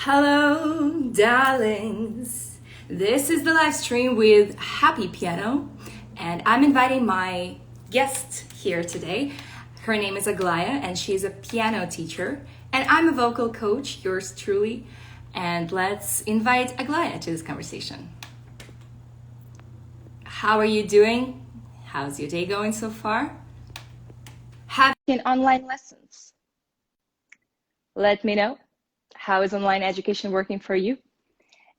Hello, darlings. This is the live stream with Happy Piano, and I'm inviting my guest here today. Her name is Aglaya, and she's a piano teacher, and I'm a vocal coach, yours truly. And let's invite Aglaya to this conversation. How are you doing? How's your day going so far? Having online lessons. Let me know. How is online education working for you?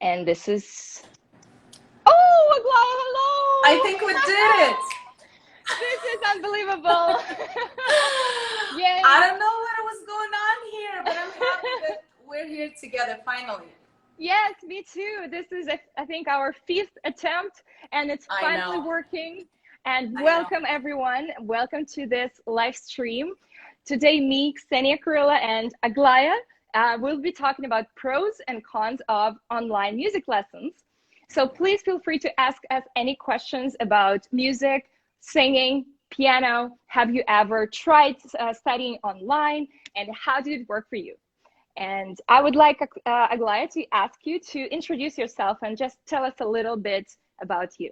And this is... Oh, Aglaya, hello! I think we did it! This is unbelievable! Yay! I don't know what was going on here, but I'm happy that we're here together finally. Yes, me too. This is, I think, our 5th attempt, and it's finally working. And welcome, everyone. Welcome to this live stream. Today, me, Ksenia Kurilla, and Aglaya we'll be talking about pros and cons of online music lessons. So please feel free to ask us any questions about music, singing, piano. Have you ever tried studying online, and how did it work for you? And I would like Aglaya to ask you to introduce yourself and just tell us a little bit about you.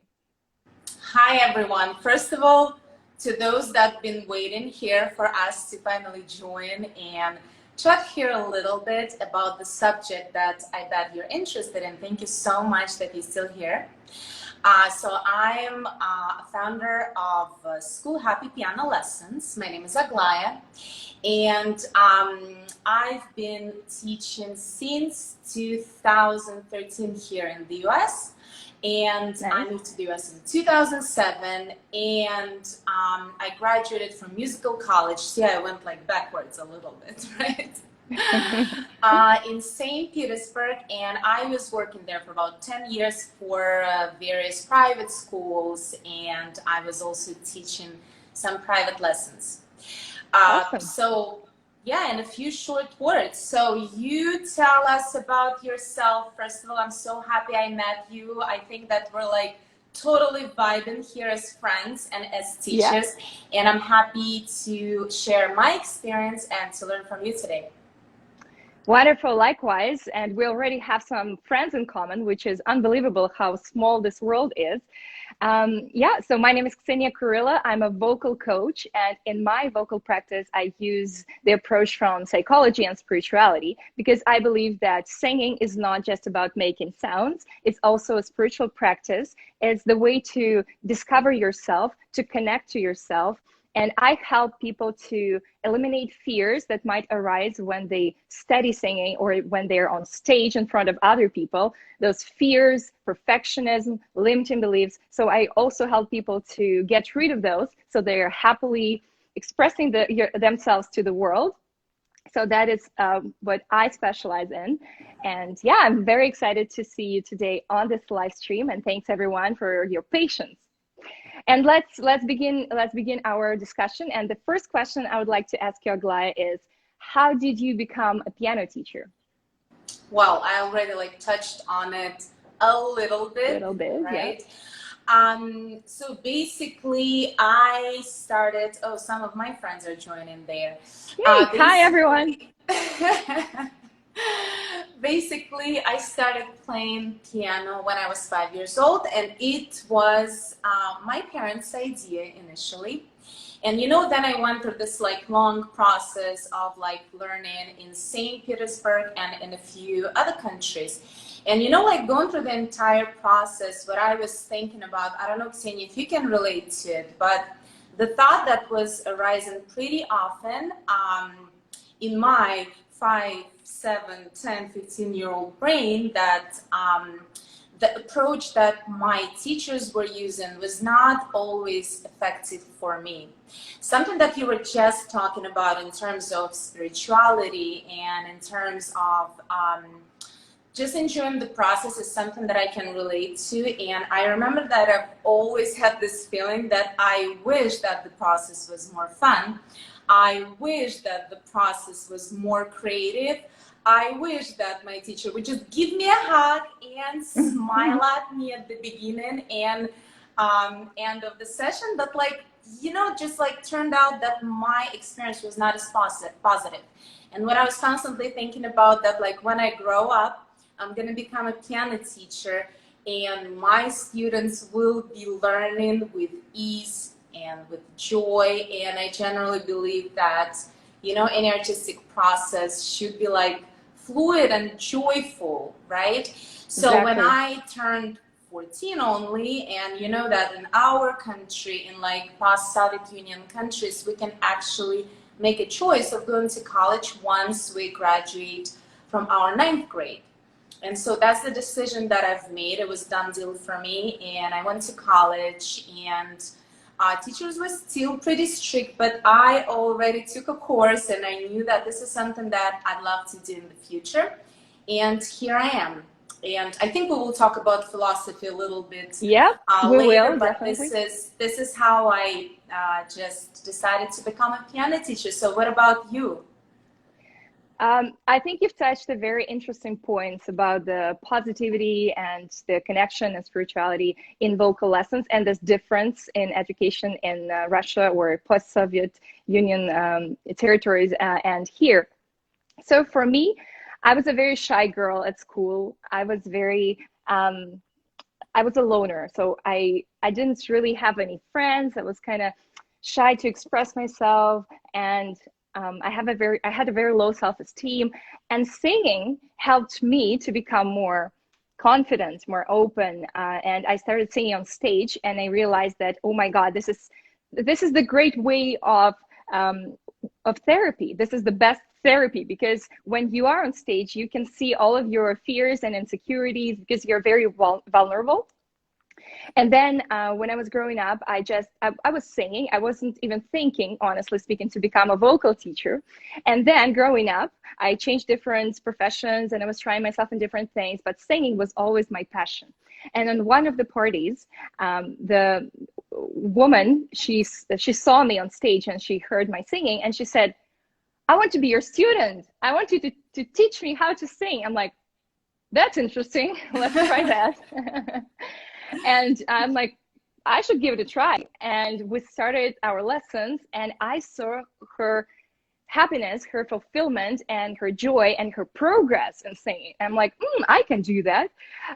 Hi, everyone. First of all, to those that have been waiting here for us to finally join and chat here a little bit about the subject that I bet you're interested in. Thank you so much that you're still here. So I'm a founder of School Happy Piano Lessons. My name is Aglaya, and I've been teaching since 2013 here in the US. And nice. I moved to the US in 2007, and I graduated from musical college. See, I went like backwards a little bit, right? In St. Petersburg, and I was working there for about 10 years for various private schools, and I was also teaching some private lessons. Awesome. So yeah, and a few short words. So you tell us about yourself. First of all, I'm so happy I met you. I think that we're like totally vibing here as friends and as teachers. Yeah. And I'm happy to share my experience and to learn from you today. Wonderful, likewise. And we already have some friends in common, which is unbelievable how small this world is. Yeah, so my name is Ksenia Kurilla. I'm a vocal coach, and in my vocal practice, I use the approach from psychology and spirituality, because I believe that singing is not just about making sounds. It's also a spiritual practice. It's the way to discover yourself, to connect to yourself. And I help people to eliminate fears that might arise when they study singing or when they're on stage in front of other people. Those fears, perfectionism, limiting beliefs. So I also help people to get rid of those so they're happily expressing themselves to the world. So that is what I specialize in. And yeah, I'm very excited to see you today on this live stream. And thanks everyone for your patience. And let's begin our discussion. And the first question I would like to ask you, Aglaya, is how did you become a piano teacher? Well, I already like touched on it a little bit, right? Yeah. So basically I started, oh, some of my friends are joining there. Hi, everyone. Basically, I started playing piano when I was 5 years old, and it was my parents' idea initially. And you know, then I went through this like long process of like learning in St. Petersburg and in a few other countries. And you know, like going through the entire process, what I was thinking about, I don't know, Ksenia, if you can relate to it, but the thought that was arising pretty often in my 5, 7, 10, 15-year-old brain, that the approach that my teachers were using was not always effective for me. Something that you were just talking about in terms of spirituality and in terms of just enjoying the process is something that I can relate to. And I remember that I've always had this feeling that I wish that the process was more fun. I wish that the process was more creative. I wish that my teacher would just give me a hug and smile at me at the beginning and end of the session. But like, you know, just like turned out that my experience was not as positive. And what I was constantly thinking about that, like when I grow up, I'm going to become a piano teacher and my students will be learning with ease and with joy. And I generally believe that, you know, any artistic process should be like fluid and joyful, right? So when Exactly. I turned 14 only, and you know that in our country, in like post-Soviet Union countries, we can actually make a choice of going to college once we graduate from our ninth grade. And so that's the decision that I've made. It was a done deal for me, and I went to college, and teachers were still pretty strict, but I already took a course and I knew that this is something that I'd love to do in the future. And here I am. And I think we will talk about philosophy a little bit Yeah, we later, will but this definitely. is how I just decided to become a piano teacher. So what about you? I think you've touched a very interesting points about the positivity and the connection and spirituality in vocal lessons and this difference in education in Russia or post-Soviet Union territories and here. So for me, I was a very shy girl at school. I was a loner, so I didn't really have any friends. I was kind of shy to express myself, and I had a very low self-esteem. And singing helped me to become more confident, more open. And I started singing on stage, and I realized that, oh my God, this is the great way of therapy. This is the best therapy because when you are on stage, you can see all of your fears and insecurities because you're very vulnerable. And then when I was growing up, I was singing. I wasn't even thinking, honestly speaking, to become a vocal teacher. And then growing up, I changed different professions and I was trying myself in different things, but singing was always my passion. And on one of the parties, the woman, she saw me on stage and she heard my singing and she said, I want to be your student. I want you to teach me how to sing. I'm like, that's interesting. Let's try that. And I'm like, I should give it a try. And we started our lessons, and I saw her happiness, her fulfillment, and her joy, and her progress in singing. I'm like, I can do that.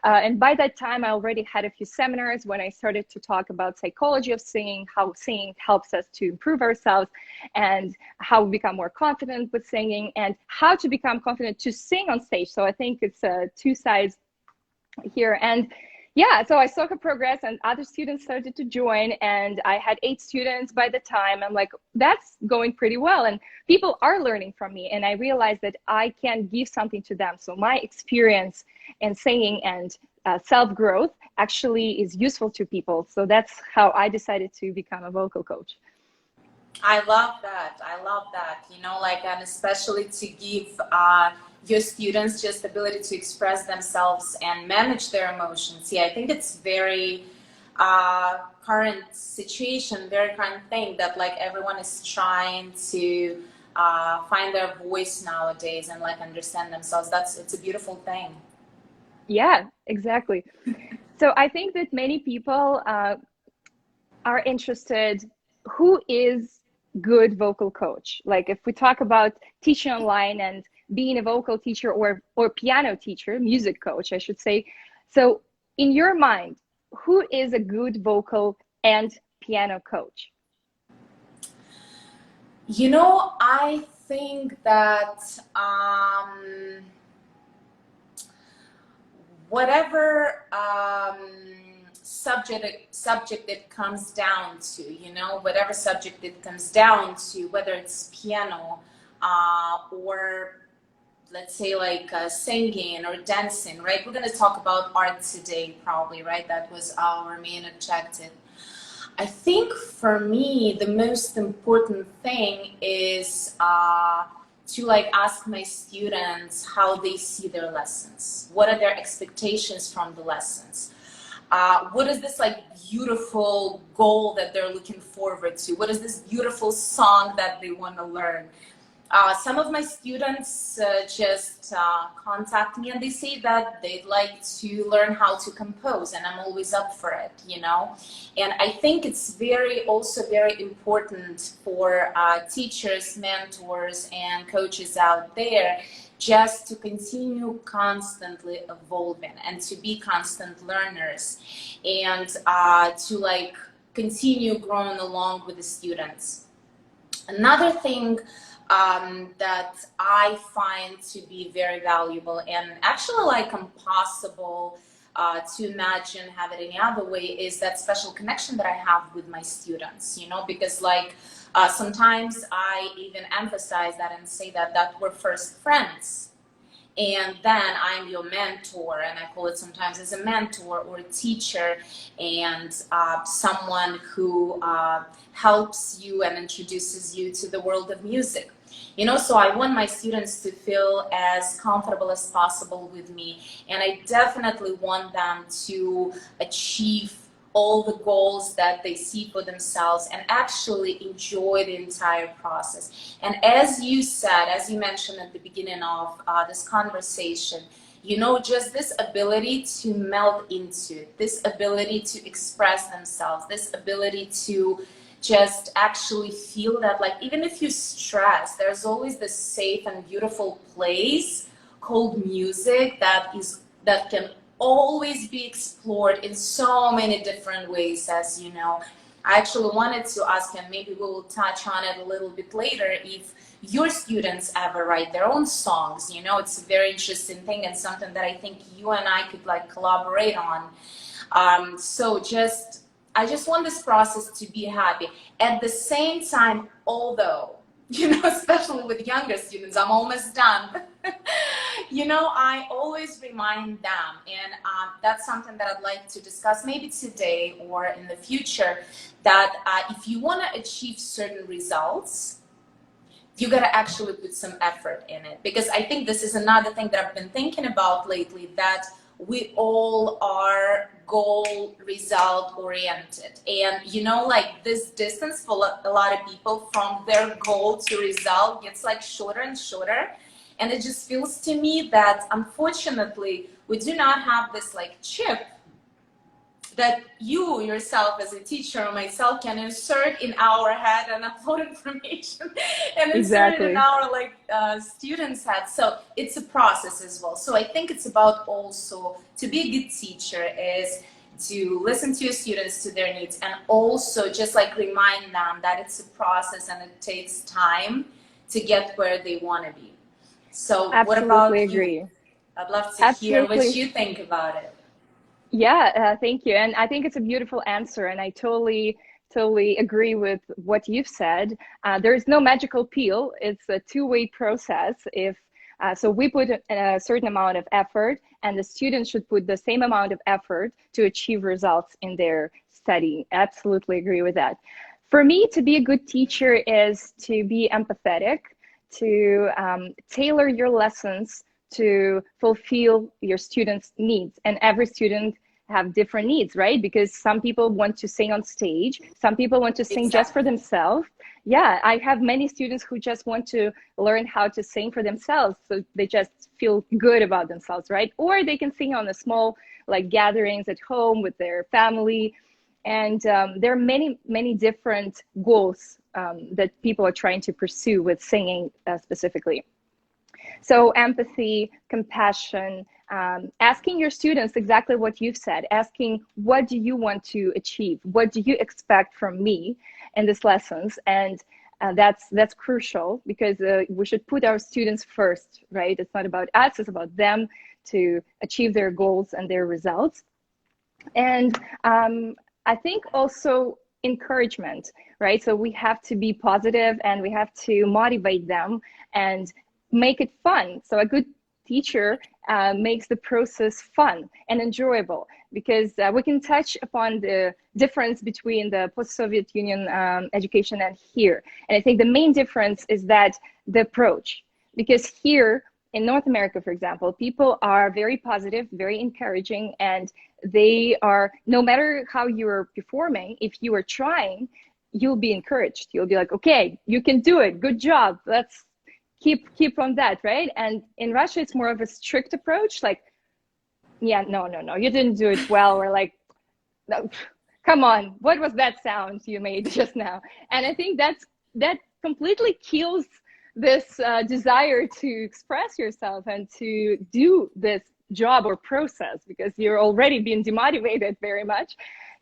And by that time, I already had a few seminars when I started to talk about psychology of singing, how singing helps us to improve ourselves, and how we become more confident with singing, and how to become confident to sing on stage. So I think it's two sides here. And yeah, so I saw her progress and other students started to join, and I had 8 students by the time. I'm like, that's going pretty well, and people are learning from me, and I realized that I can give something to them. So my experience in singing and self-growth actually is useful to people. So that's how I decided to become a vocal coach. I love that. I love that. You know, like, and especially to give your students just the ability to express themselves and manage their emotions. Yeah, I think it's very current situation, very current thing that like everyone is trying to find their voice nowadays and like understand themselves. It's a beautiful thing. Yeah, exactly. So I think that many people are interested, who is good vocal coach? Like if we talk about teaching online and being a vocal teacher or piano teacher, music coach, I should say. So in your mind, who is a good vocal and piano coach? You know, I think that whatever subject it comes down to, you know, whatever subject it comes down to, whether it's piano or let's say like singing or dancing, right? We're going to talk about art today, probably, right? That was our main objective. I think for me, the most important thing is to like ask my students how they see their lessons. What are their expectations from the lessons? What is this like beautiful goal that they're looking forward to? What is this beautiful song that they want to learn? Some of my students just contact me and they say that they'd like to learn how to compose, and I'm always up for it, you know. And I think it's also very important for teachers, mentors, and coaches out there just to continue constantly evolving and to be constant learners, and to like continue growing along with the students. Another thing that I find to be very valuable and actually like impossible to imagine have it any other way is that special connection that I have with my students, you know, because like sometimes I even emphasize that and say that we're first friends. And then I'm your mentor, and I call it sometimes as a mentor or a teacher, and someone who helps you and introduces you to the world of music. You know, so I want my students to feel as comfortable as possible with me, and I definitely want them to achieve all the goals that they see for themselves and actually enjoy the entire process. And as you said, as you mentioned at the beginning of this conversation, you know, just this ability to melt into it, this ability to express themselves, this ability to just actually feel that, like, even if you stress, there's always this safe and beautiful place called music that can always be explored in so many different ways, as you know. I actually wanted to ask, and maybe we will touch on it a little bit later, if your students ever write their own songs. You know, it's a very interesting thing and something that I think you and I could like collaborate on. I just want this process to be happy. At the same time, although, you know, especially with younger students, I'm almost done. You know, I always remind them, and that's something that I'd like to discuss maybe today or in the future, that if you want to achieve certain results, you got to actually put some effort in it. Because I think this is another thing that I've been thinking about lately, that we all are goal result oriented, and you know, like this distance for a lot of people from their goal to result gets like shorter and shorter. And it just feels to me that unfortunately we do not have this like chip that you yourself as a teacher or myself can insert in our head and upload information and insert it in Exactly. our like students' heads. So it's a process as well. So I think it's about also to be a good teacher is to listen to your students, to their needs, and also just like remind them that it's a process and it takes time to get where they want to be. So what Absolutely about you? agree. I'd love to hear what Absolutely. you think about it. Yeah, thank you. And I think it's a beautiful answer. And I totally agree with what you've said. There is no magical pill. It's a two-way process. If so, we put a certain amount of effort, and the students should put the same amount of effort to achieve results in their study. Absolutely agree with that. For me, to be a good teacher is to be empathetic, to tailor your lessons to fulfill your students' needs. And every student have different needs, right? Because some people want to sing on stage, some people want to sing just for Exactly. themselves. Yeah, I have many students who just want to learn how to sing for themselves, so they just feel good about themselves, right? Or they can sing on a small like gatherings at home with their family. And there are many different goals that people are trying to pursue with singing specifically. So empathy, compassion, asking your students exactly what you've said, asking what do you want to achieve? What do you expect from me in these lessons? And that's crucial, because we should put our students first, right? It's not about us, it's about them to achieve their goals and their results. And I think also encouragement, right? So we have to be positive and we have to motivate them and make it fun. So a good teacher makes the process fun and enjoyable, because we can touch upon the difference between the post-Soviet Union education and here. And I think the main difference is that the approach, because here in North America, for example, people are very positive, very encouraging, and they are, no matter how you're performing, if you are trying, you'll be encouraged. You'll be like, okay, you can do it. Good job. keep on that, right? And in Russia, it's more of a strict approach, like, yeah, no, you didn't do it well, or like, no, come on, what was that sound you made just now? And I think that completely kills this desire to express yourself and to do this job or process, because you're already being demotivated very much.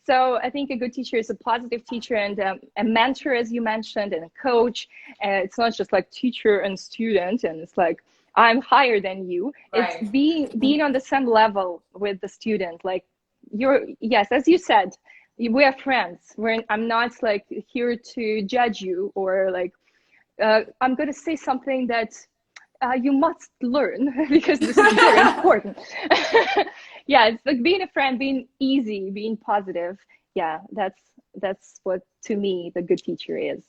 So I think a good teacher is a positive teacher, and a mentor, as you mentioned, and a coach. It's not just like teacher and student, and it's like, I'm higher than you. It's Right. being on the same level with the student. Like, yes, as you said, we are friends. I'm not like here to judge you, or like, I'm going to say something that you must learn because this is very important. Yeah, it's like being a friend, being easy, being positive. Yeah, that's what, to me, the good teacher is.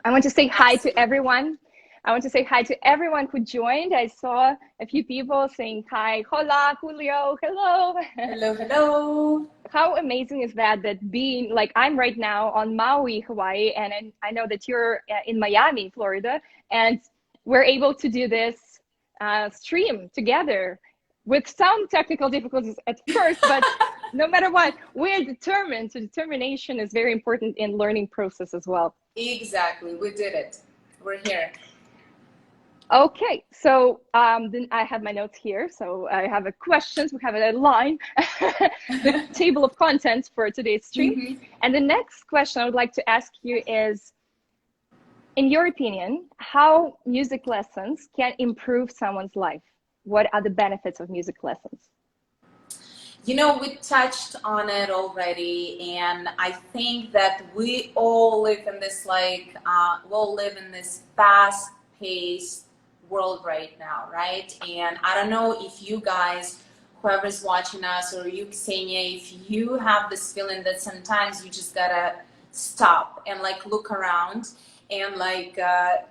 I want to say hi to Absolutely. everyone. I want to say hi to everyone who joined. I saw a few people saying hi. Hola, Julio. Hello. Hello, hello. How amazing is that? That being like, I'm right now on Maui, Hawaii, and I know that you're in Miami, Florida, and we're able to do this stream together with some technical difficulties at first, but no matter what, we're determined. So determination is very important in learning process as well. Exactly, we did it. We're here. Okay, so then I have my notes here. So I have a questions. We have a line, the table of contents for today's stream. Mm-hmm. And the next question I would like to ask you is, in your opinion, how music lessons can improve someone's life? What are the benefits of music lessons? You know, we touched on it already, and I think that we all live in this we all live in this fast-paced world right now, right? And I don't know if you guys, whoever's watching us, or you, Ksenia, if you have this feeling that sometimes you just gotta stop and like look around and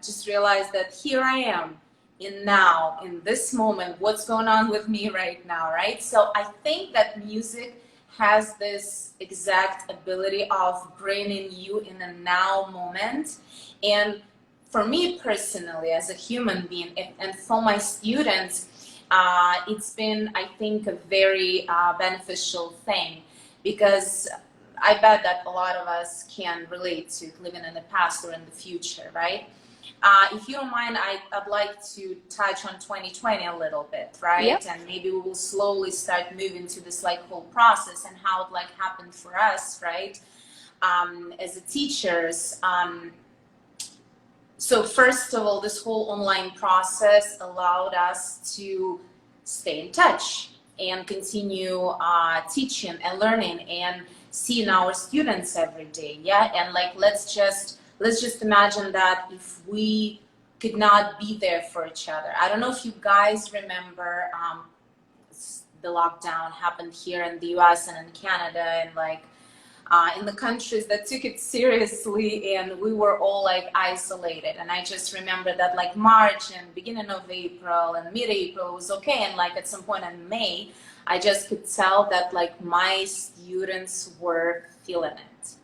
just realize that here I am in this moment, what's going on with me right now, right? So I think that music has this exact ability of bringing you in a now moment. And for me personally, as a human being, and for my students, it's been, I think, a very beneficial thing, because I bet that a lot of us can relate to living in the past or in the future, right? If you don't mind, I'd like to touch on 2020 a little bit, right? Yep. And maybe we will slowly start moving to this like whole process and how it like happened for us, right? As a teachers. So first of all, this whole online process allowed us to stay in touch and continue teaching and learning and seeing our students every day. Yeah, and like let's just imagine that if we could not be there for each other. I don't know if you guys remember the lockdown happened here in the US and in Canada, and in the countries that took it seriously, and we were all like isolated. And I just remember that like March and beginning of April and mid-April was okay, and like at some point in May I just could tell that like my students were feeling it.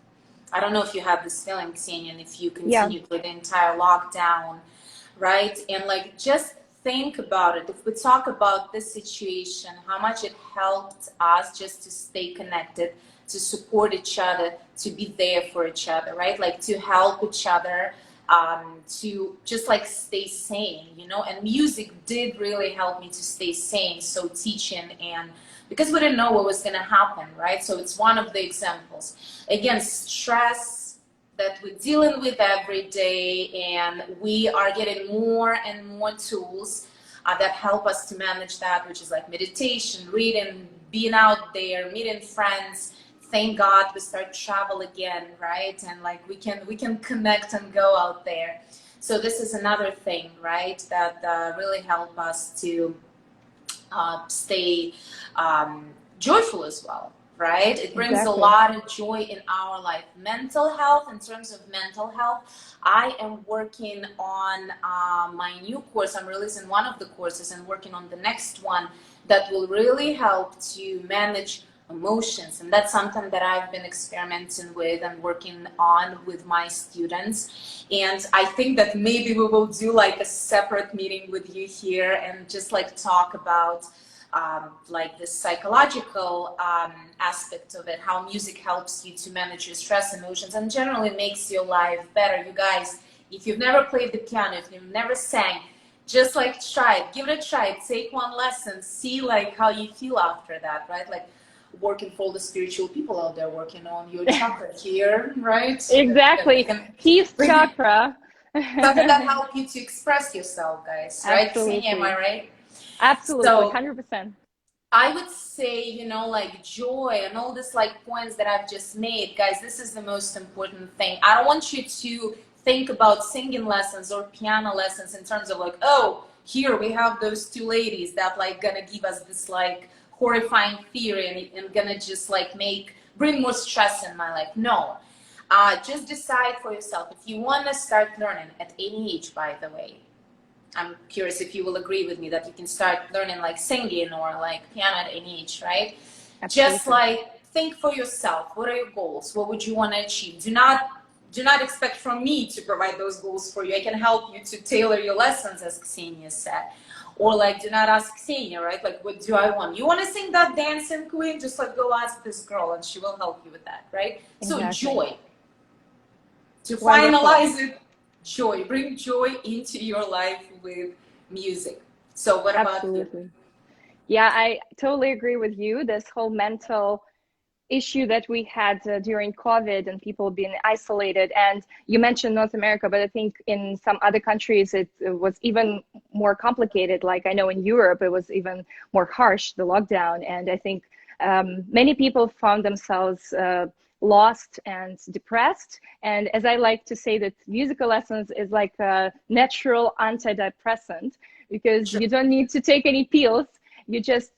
I don't know if you have this feeling, Ksenia, and if you Yeah, continued with the entire lockdown, right? And like just think about it. If we talk about this situation, how much it helped us just to stay connected, to support each other, to be there for each other, right? Like to help each other, to just like stay sane, you know? And music did really help me to stay sane. So teaching, and because we didn't know what was going to happen, right? So it's one of the examples. Again, stress that we're dealing with every day, and we are getting more and more tools that help us to manage that, which is like meditation, reading, being out there, meeting friends. Thank God we start travel again, right? And like we can connect and go out there. So this is another thing, right, that really help us to stay joyful as well, right? It brings a exactly. lot of joy in our life. Mental health, in terms of mental health, I am working on my new course. I'm releasing one of the courses and working on the next one that will really help to manage emotions. And that's something that I've been experimenting with and working on with my students. And I think that maybe we will do like a separate meeting with you here and just like talk about like the psychological aspect of it, how music helps you to manage your stress, emotions, and generally makes your life better. You guys, if you've never played the piano, if you've never sang, just like try it, give it a try, take one lesson, see like how you feel after that, right? Like working for all the spiritual people out there working on your chakra here, right? Exactly. Peace chakra. Something that help you to express yourself, guys, right? Ksenia, am I Absolutely. right? Absolutely. So 100%. I would say, you know, like joy and all this like points that I've just made, guys, this is the most important thing. I don't want you to think about singing lessons or piano lessons in terms of like, oh, here we have those two ladies that like gonna give us this like horrifying theory and gonna just like bring more stress in my life. No, just decide for yourself if you want to start learning at any age, by the way. I'm curious if you will agree with me that you can start learning like singing or like piano at any age, right? Just Absolutely. like think for yourself. What are your goals? What would you want to achieve? Do not expect from me to provide those goals for you. I can help you to tailor your lessons, as Ksenia said. Or like, do not ask Ksenia, right? Like, what do I want? You want to sing that dancing queen? Just like go ask this girl and she will help you with that, right? So Exactly. joy. To Wonderful. finalize it, joy. Bring joy into your life with music. So what about you? Absolutely. Yeah, I totally agree with you. This whole mental issue that we had during COVID and people being isolated. And you mentioned North America, but I think in some other countries it was even more complicated. Like I know in Europe, it was even more harsh, the lockdown. And I think many people found themselves lost and depressed. And as I like to say, that musical lessons is like a natural antidepressant because Sure. you don't need to take any pills. You just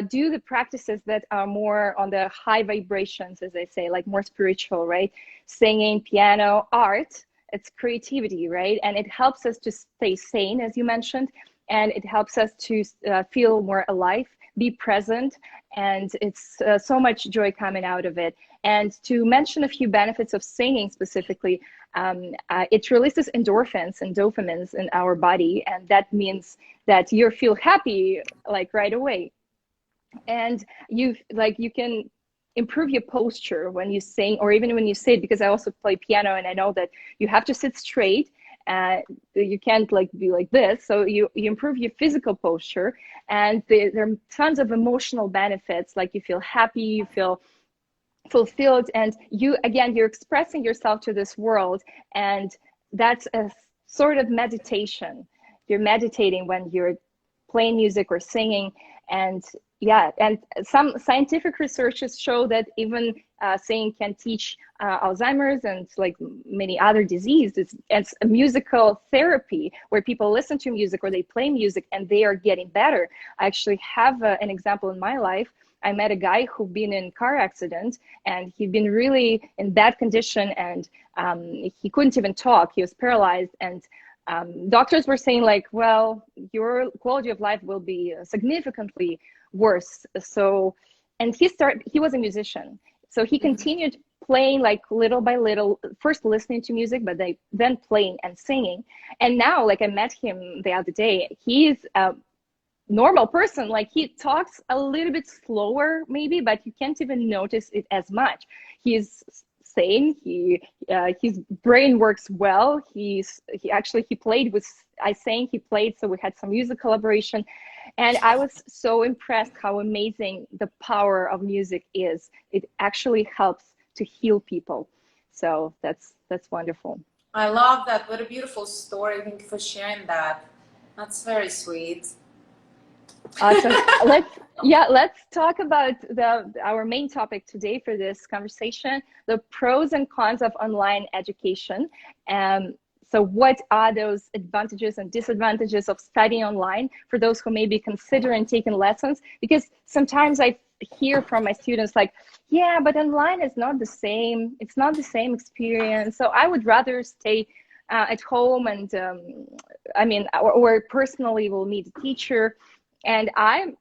do the practices that are more on the high vibrations, as I say, like more spiritual, right? Singing, piano, art, it's creativity, right? And it helps us to stay sane, as you mentioned, and it helps us to feel more alive, be present, and it's so much joy coming out of it. And to mention a few benefits of singing specifically, it releases endorphins and dopamines in our body, and that means that you feel happy like right away. And you can improve your posture when you sing or even when you sit, because I also play piano and I know that you have to sit straight. You can't like be like this, so you improve your physical posture, and there are tons of emotional benefits, like you feel happy, you feel fulfilled, and you're expressing yourself to this world. And that's a sort of meditation. You're meditating when you're playing music or singing. And yeah, and some scientific researches show that even singing can teach Alzheimer's and like many other diseases. It's a musical therapy where people listen to music or they play music and they are getting better. I actually have an example in my life. I met a guy who'd been in a car accident and he'd been really in bad condition, and he couldn't even talk. He was paralyzed, and doctors were saying like, well, your quality of life will be significantly worse. So, and he was a musician. So he Mhm. continued playing like little by little, first listening to music, but then playing and singing. And now, like I met him the other day, he's normal person. Like he talks a little bit slower maybe, but you can't even notice it as much. He's sane. His brain works well. He played with, I sang, he played, so we had some music collaboration. And I was so impressed how amazing the power of music is. It actually helps to heal people. So that's wonderful. I love that. What a beautiful story. Thank you for sharing that. That's very sweet. Awesome. Let's talk about our main topic today for this conversation, the pros and cons of online education. So what are those advantages and disadvantages of studying online for those who may be considering taking lessons? Because sometimes I hear from my students like, yeah, but online is not the same. It's not the same experience. So I would rather stay at home and or personally will meet a teacher. And I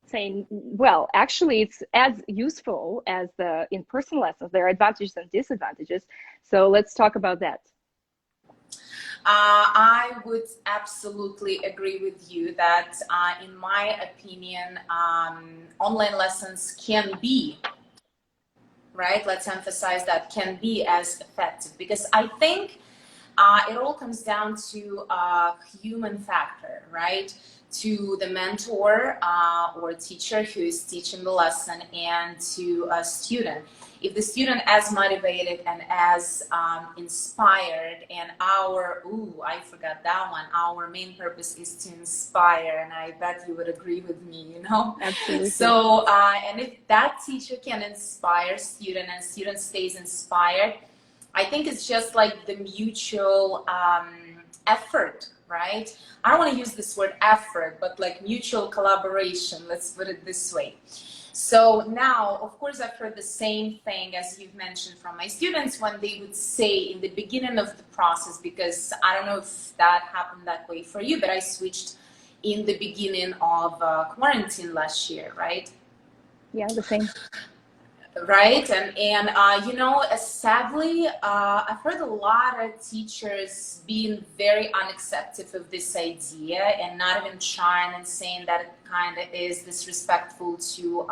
saying, well, actually, it's as useful as the in-person lessons. There are advantages and disadvantages. So let's talk about that. I would absolutely agree with you that, in my opinion, online lessons can be, right? Let's emphasize that, can be as effective, because I think it all comes down to a human factor, right? To the mentor or teacher who is teaching the lesson, and to a student. If the student as motivated and as inspired, and I forgot that one, our main purpose is to inspire, and I bet you would agree with me, you know? Absolutely. So, and if that teacher can inspire student and student stays inspired, I think it's just like the mutual effort, right? I don't want to use this word effort, but like mutual collaboration, let's put it this way. So now, of course, I've heard the same thing as you've mentioned from my students when they would say in the beginning of the process, because I don't know if that happened that way for you, but I switched in the beginning of quarantine last year, right? Yeah, the same. Right, and you know, sadly, I've heard a lot of teachers being very unaccepting of this idea and not even trying, and saying that it kind of is disrespectful to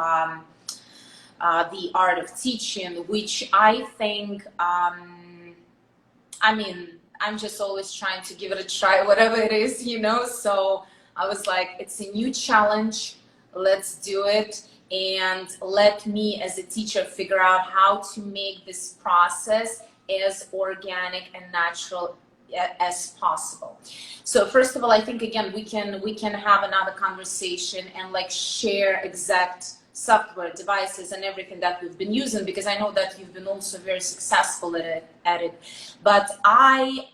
the art of teaching, which I think, I mean, I'm just always trying to give it a try, whatever it is, you know. So I was like, it's a new challenge, let's do it. And let me as a teacher figure out how to make this process as organic and natural as possible. So first of all, I think again we can have another conversation and like share exact software, devices, and everything that we've been using, because I know that you've been also very successful at it. But I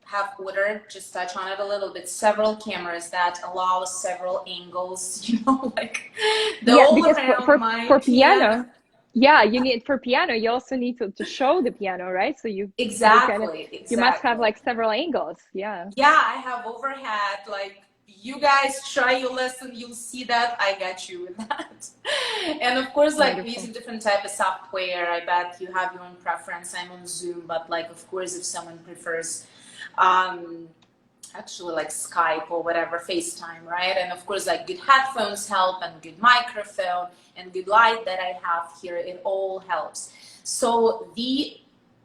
have ordered, just touch on it a little bit, several cameras that allow several angles, you know, like the Yeah, all because around my for piano, yeah, you need, for piano, you also need to show the piano, right? So you you must have Exactly. like several angles. Yeah. Yeah, I have overhead, like, you guys try your lesson, you'll see that I got you with that. And of course, like, we're Wonderful. using different type of software. I bet you have your own preference. I'm on Zoom, but like, of course, if someone prefers um actually like Skype or whatever, FaceTime, right? And of course, like, good headphones help, and good microphone and good light that I have here, it all helps. So the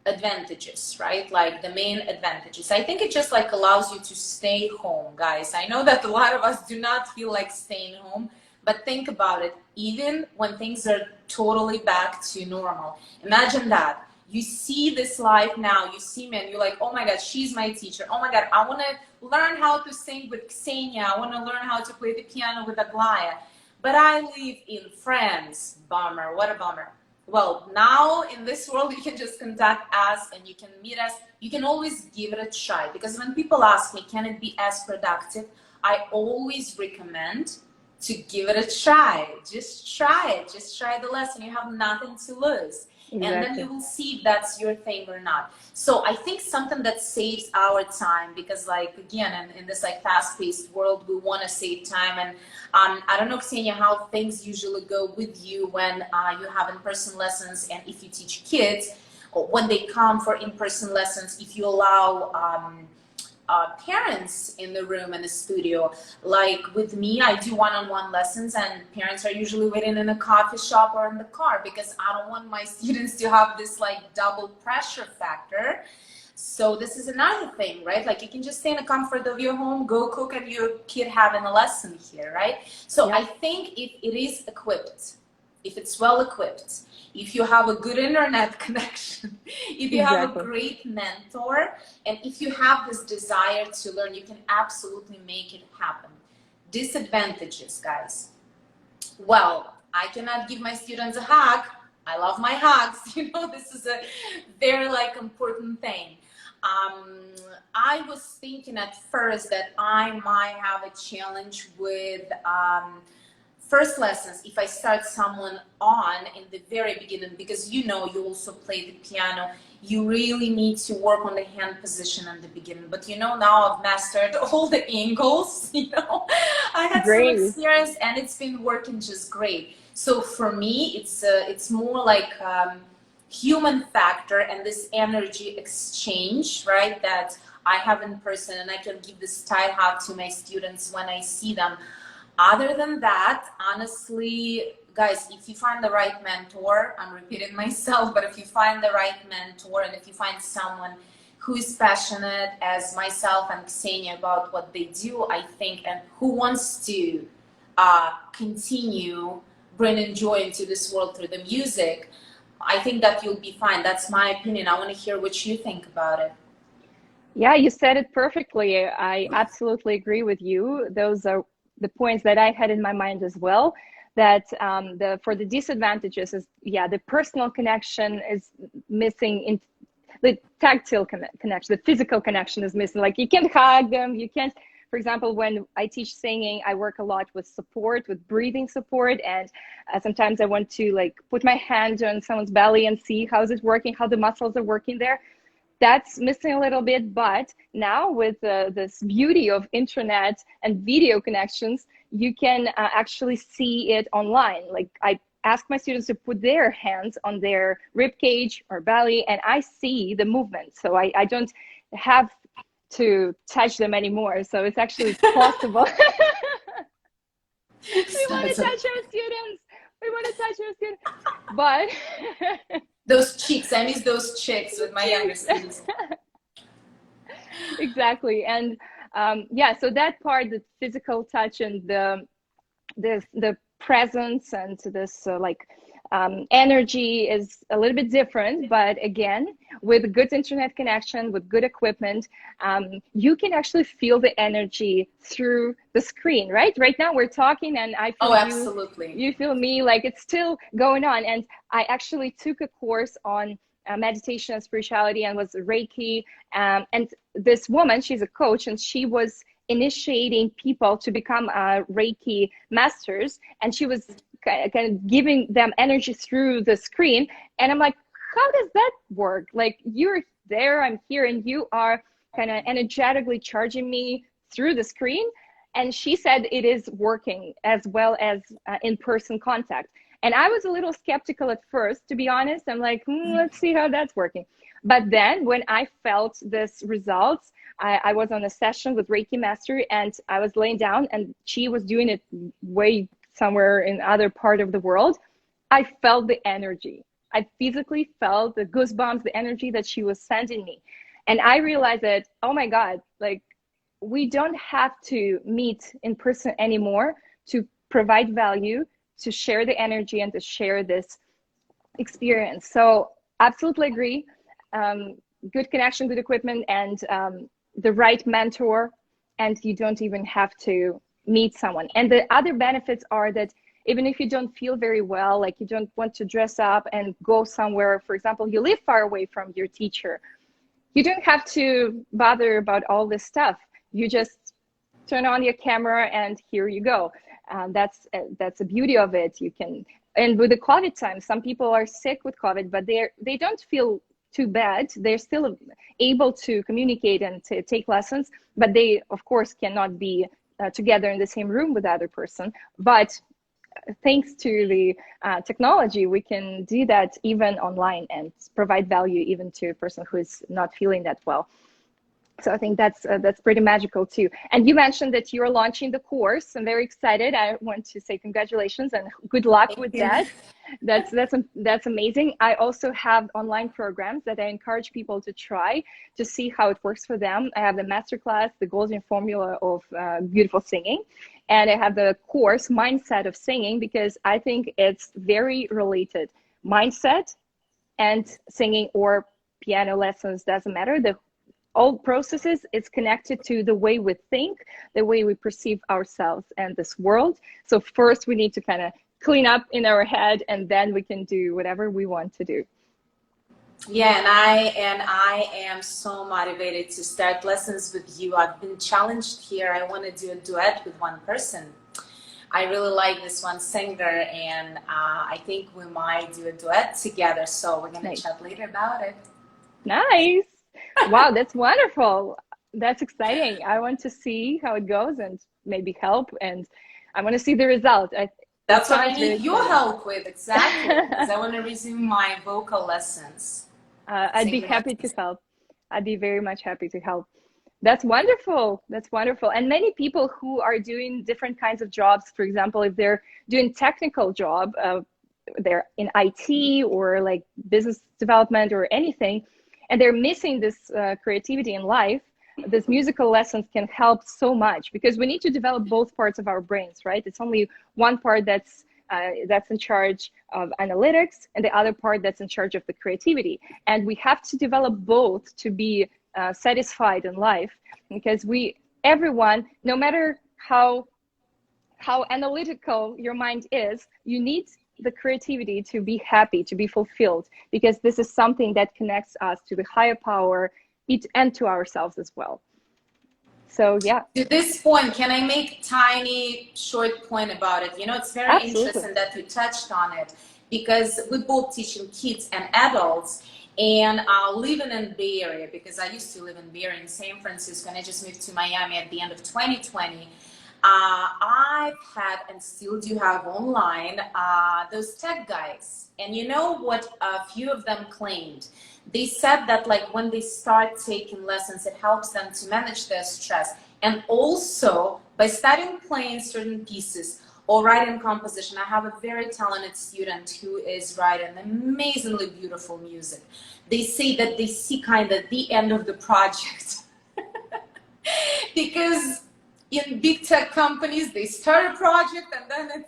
advantages, right? Like the main advantages, I think it just like allows you to stay home, guys. I know that a lot of us do not feel like staying home, but think about it. Even when things are totally back to normal, imagine that you see this live now, you see me, and you're like, oh my god, she's my teacher. Oh my god, I want to learn how to sing with Ksenia. I want to learn how to play the piano with Aglaya, but I live in France. Bummer. What a bummer. Well, now in this world, you can just contact us and you can meet us. You can always give it a try, because when people ask me, can it be as productive? I always recommend to give it a try. Just try it. Just try the lesson. You have nothing to lose. Exactly. And then you will see if that's your thing or not. So I think something that saves our time, because like, again, in this like fast-paced world, we want to save time. And I don't know, Ksenia, how things usually go with you when you have in-person lessons, and if you teach kids, or when they come for in-person lessons, if you allow parents in the room, in the studio. Like with me, I do one-on-one lessons, and parents are usually waiting in a coffee shop or in the car, because I don't want my students to have this like double pressure factor. So this is another thing, right? Like, you can just stay in the comfort of your home, go cook, and your kid having a lesson here, right? So yeah. I think if it is equipped, if it's well equipped, if you have a good internet connection, if you have a great mentor, and if you have this desire to learn, you can absolutely make it happen. Disadvantages, guys. Well, I cannot give my students a hug. I love my hugs. You know, this is a very like important thing. I was thinking at first that I might have a challenge with first lessons, if I start someone on in the very beginning, because you know you also play the piano, you really need to work on the hand position in the beginning. But you know, now I've mastered all the angles, you know, I had some Great. experience and it's been working just great. So for me, it's more like human factor and this energy exchange, right, that I have in person, and I can give this style hack to my students when I see them. Other than that, honestly, guys, if you find the right mentor, I'm repeating myself, but if you find the right mentor and if you find someone who is passionate as myself and Ksenia about what they do, I think, and who wants to continue bringing joy into this world through the music, I think that you'll be fine. That's my opinion. I want to hear what you think about it. Yeah, you said it perfectly. I absolutely agree with you. Those are the points that I had in my mind as well. That for the disadvantages is, yeah, the personal connection is missing, in the tactile connection, the physical connection is missing. Like you can't hug them, you can't. For example, when I teach singing, I work a lot with support, with breathing support, and sometimes I want to like put my hand on someone's belly and see how's it working, how the muscles are working there. That's missing a little bit, but now with this beauty of internet and video connections, you can actually see it online. Like I ask my students to put their hands on their rib cage or belly, and I see the movement. So I don't have to touch them anymore. So it's actually possible. We want to touch our students. We want to touch our students. But those cheeks, I miss those cheeks with my younger students. Exactly. And yeah, so that part, the physical touch and the presence and this energy is a little bit different. But again, with good internet connection, with good equipment, you can actually feel the energy through the screen, right? Right now we're talking and I feel absolutely. You feel me, like it's still going on. And I actually took a course on meditation and spirituality and was Reiki. And this woman, she's a coach, and she was initiating people to become Reiki masters. And she was kind of giving them energy through the screen. And I'm like, how does that work? Like you're there, I'm here, and you are kind of energetically charging me through the screen. And she said it is working as well as in-person contact. And I was a little skeptical at first, to be honest. I'm like, let's see how that's working. But then when I felt this results, I was on a session with Reiki Master, and I was laying down and she was doing it way somewhere in other part of the world. I felt the energy. I physically felt the goosebumps, the energy that she was sending me. And I realized that, oh my God, like we don't have to meet in person anymore to provide value, to share the energy and to share this experience. So absolutely agree. Good connection, good equipment, and the right mentor, and you don't even have to meet someone. And the other benefits are that even if you don't feel very well, like you don't want to dress up and go somewhere, for example, you live far away from your teacher, you don't have to bother about all this stuff. You just turn on your camera and here you go. That's the beauty of it. You can, and with the COVID time, some people are sick with COVID, but they don't feel too bad. They're still able to communicate and to take lessons, but they of course cannot be together in the same room with the other person. But thanks to the technology, we can do that even online and provide value even to a person who is not feeling that well. So I think that's pretty magical too. And you mentioned that you're launching the course. I'm very excited. I want to say congratulations and good luck with that. That's amazing. I also have online programs that I encourage people to try to see how it works for them. I have the masterclass, the golden formula of beautiful singing, and I have the course mindset of singing, because I think it's very related. Mindset and singing or piano lessons, doesn't matter. The all processes, it's connected to the way we think, the way we perceive ourselves and this world. So first we need to kind of clean up in our head, and then we can do whatever we want to do. Yeah, and I am so motivated to start lessons with you. I've been challenged here. I want to do a duet with one person. I really like this one singer, and I think we might do a duet together. So we're gonna Nice. chat later about it. Nice. Wow, that's wonderful. That's exciting. I want to see how it goes and maybe help, and I want to see the result. It That's what I sounds really need your exciting. help with, exactly, because I want to resume my vocal lessons, I'd be singing happy to lessons. help. I'd be very much happy to help. That's wonderful. That's wonderful. And many people who are doing different kinds of jobs, for example, if they're doing technical job, they're in IT or like business development or anything, and they're missing this creativity in life, this musical lessons can help so much because we need to develop both parts of our brains, right? It's only one part that's in charge of analytics and the other part that's in charge of the creativity. And we have to develop both to be satisfied in life because everyone, no matter how analytical your mind is, you need the creativity to be happy, to be fulfilled, because this is something that connects us to the higher power and to ourselves as well. So yeah, To this point, can I make tiny short point about it? You know, it's very absolutely. interesting that you touched on it because we both teaching kids and adults and living in Bay Area, because I used to live in Bay Area in San Francisco and I just moved to Miami at the end of 2020. I've had and still do have online those tech guys. And you know what a few of them claimed? They said that like when they start taking lessons, it helps them to manage their stress. And also by studying playing certain pieces or writing composition, I have a very talented student who is writing amazingly beautiful music. They say that they see kind of the end of the project because in big tech companies, they start a project and then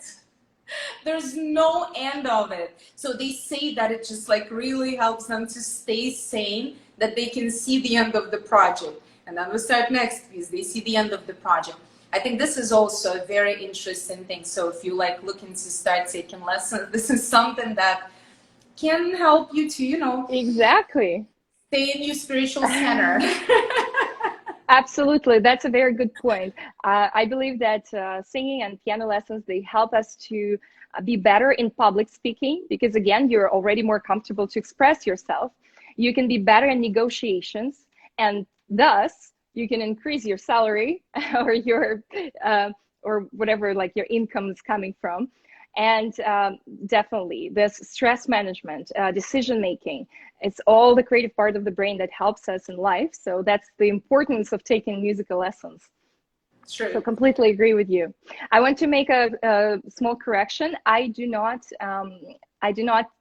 there's no end of it. So they say that it just like really helps them to stay sane, that they can see the end of the project. And then we start next piece, they see the end of the project. I think this is also a very interesting thing. So if you like looking to start taking lessons, this is something that can help you to, you know, Exactly. stay in your spiritual center. Absolutely, that's a very good point. I believe that singing and piano lessons, they help us to be better in public speaking because again, you're already more comfortable to express yourself. You can be better in negotiations, and thus you can increase your salary or your or whatever like your income is coming from. And definitely this stress management, decision making, it's all the creative part of the brain that helps us in life. So that's the importance of taking musical lessons. So True. completely agree with you. I want to make a small correction. I do not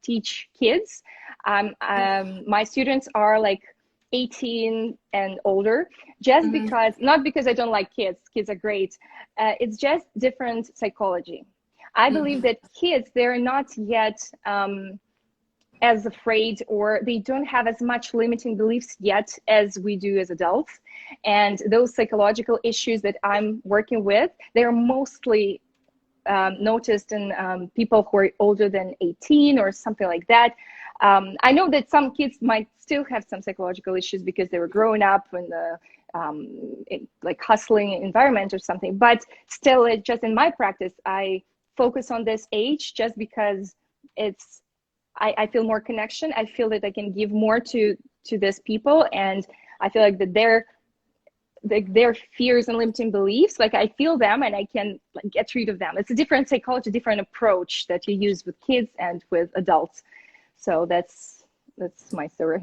teach kids. My students are like 18 and older, just Mhm. because, not because I don't like kids. Kids are great. It's just different psychology. I believe Mhm. that kids, they're not yet as afraid, or they don't have as much limiting beliefs yet as we do as adults. And those psychological issues that I'm working with, they're mostly noticed in people who are older than 18 or something like that. I know that some kids might still have some psychological issues because they were growing up in the like hustling environment or something, but still, it just in my practice, I focus on this age just because it's I feel more connection. I feel that I can give more to these people, and I feel like that their fears and limiting beliefs, like I feel them and I can like get rid of them. It's a different psychology, different approach that you use with kids and with adults. So that's my story.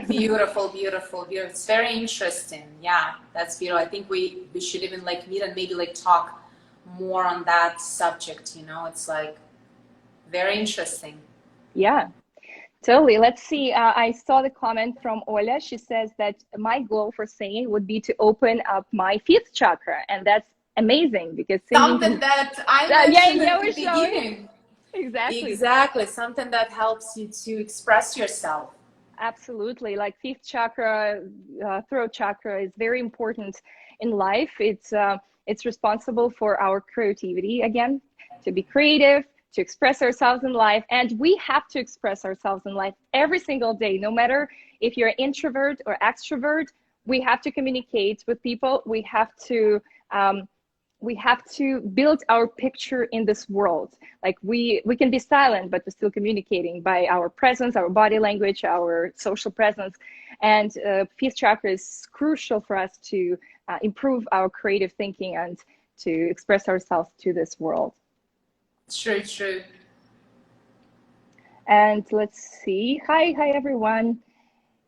Beautiful, beautiful, beautiful. It's very interesting. Yeah, that's beautiful. I think we should even like meet and maybe like talk more on that subject, you know? It's like very interesting. Yeah, totally. Let's see. I saw the comment from Ola. She says that my goal for singing would be to open up my fifth chakra, and that's amazing because singing Something can. that I Yeah, mentioned yeah, at we're the showing. beginning. Exactly. Exactly. Something that helps you to express yourself. Absolutely. Like fifth chakra, throat chakra is very important in life. It's responsible for our creativity again, to be creative, to express ourselves in life, and we have to express ourselves in life every single day, no matter if you're introvert or extrovert. We have to communicate with people. We have to we have to build our picture in this world. Like we can be silent, but we're still communicating by our presence, our body language, our social presence. And fifth chakra is crucial for us to improve our creative thinking and to express ourselves to this world. True, true. And let's see. Hi everyone.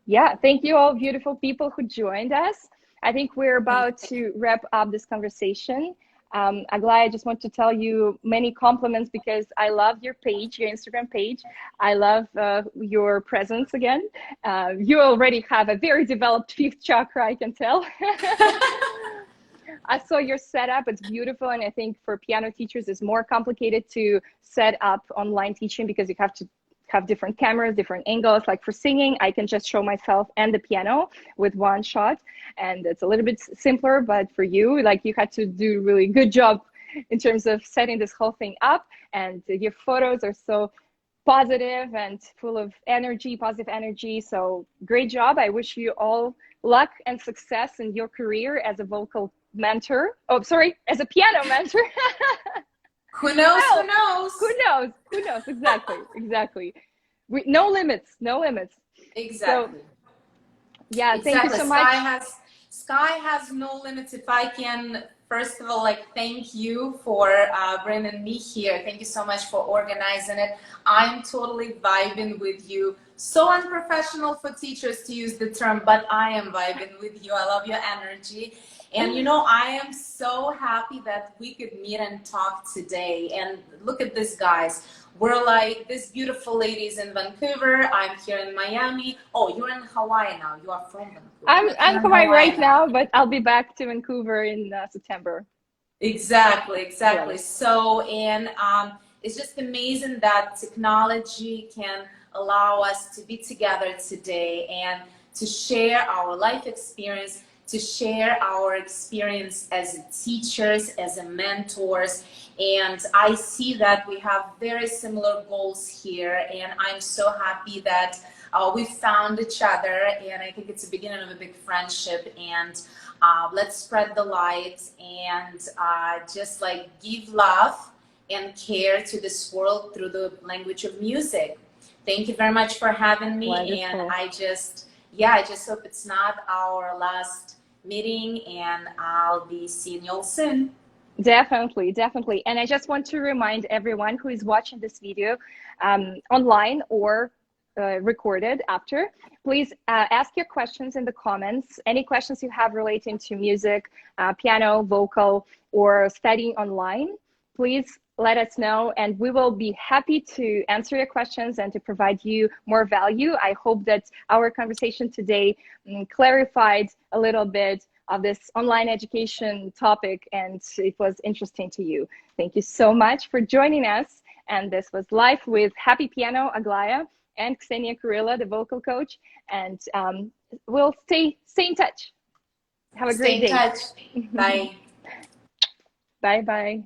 Yeah, thank you all beautiful people who joined us. I think we're about to wrap up this conversation. Aglaya, I just want to tell you many compliments because I love your page, your Instagram page. I love your presence again. You already have a very developed fifth chakra, I can tell. I saw your setup, it's beautiful. And I think for piano teachers, it's more complicated to set up online teaching because you have to have different cameras, different angles. Like for singing, I can just show myself and the piano with one shot. And it's a little bit simpler, but for you, like you had to do really good job in terms of setting this whole thing up. And your photos are so positive and full of energy, positive energy. So great job. I wish you all luck and success in your career as a vocal mentor. Oh, sorry, as a piano mentor. Who knows? Well, who knows? Who knows? Who knows? Exactly. Exactly. No limits. No limits. Exactly. So, yeah, Exactly. thank you so much. Sky has no limits. If I can, first of all, like thank you for bringing me here. Thank you so much for organizing it. I'm totally vibing with you. So unprofessional for teachers to use the term, but I am vibing with you. I love your energy. And you know, I am so happy that we could meet and talk today. And look at this, guys. We're like these beautiful ladies in Vancouver. I'm here in Miami. Oh, you're in Hawaii now. You are from Vancouver. I'm Hawaii right now, but I'll be back to Vancouver in September. Exactly, exactly. Right. So, and it's just amazing that technology can allow us to be together today and to share our life experience, to share our experience as teachers, as mentors. And I see that we have very similar goals here. And I'm so happy that we found each other. And I think it's the beginning of a big friendship. And let's spread the light and just like give love and care to this world through the language of music. Thank you very much for having me. Wonderful. And I just hope it's not our last meeting, and I'll be seeing you all soon. Definitely, definitely. And I just want to remind everyone who is watching this video online or recorded after, please ask your questions in the comments. Any questions you have relating to music, piano, vocal, or studying online, please let us know, and we will be happy to answer your questions and to provide you more value. I hope that our conversation today clarified a little bit of this online education topic, and it was interesting to you. Thank you so much for joining us. And this was Live with Happy Piano, Aglaya, and Ksenia Kurilla, the vocal coach. And we'll stay in touch. Have a great day. Stay in touch. Bye. Bye-bye.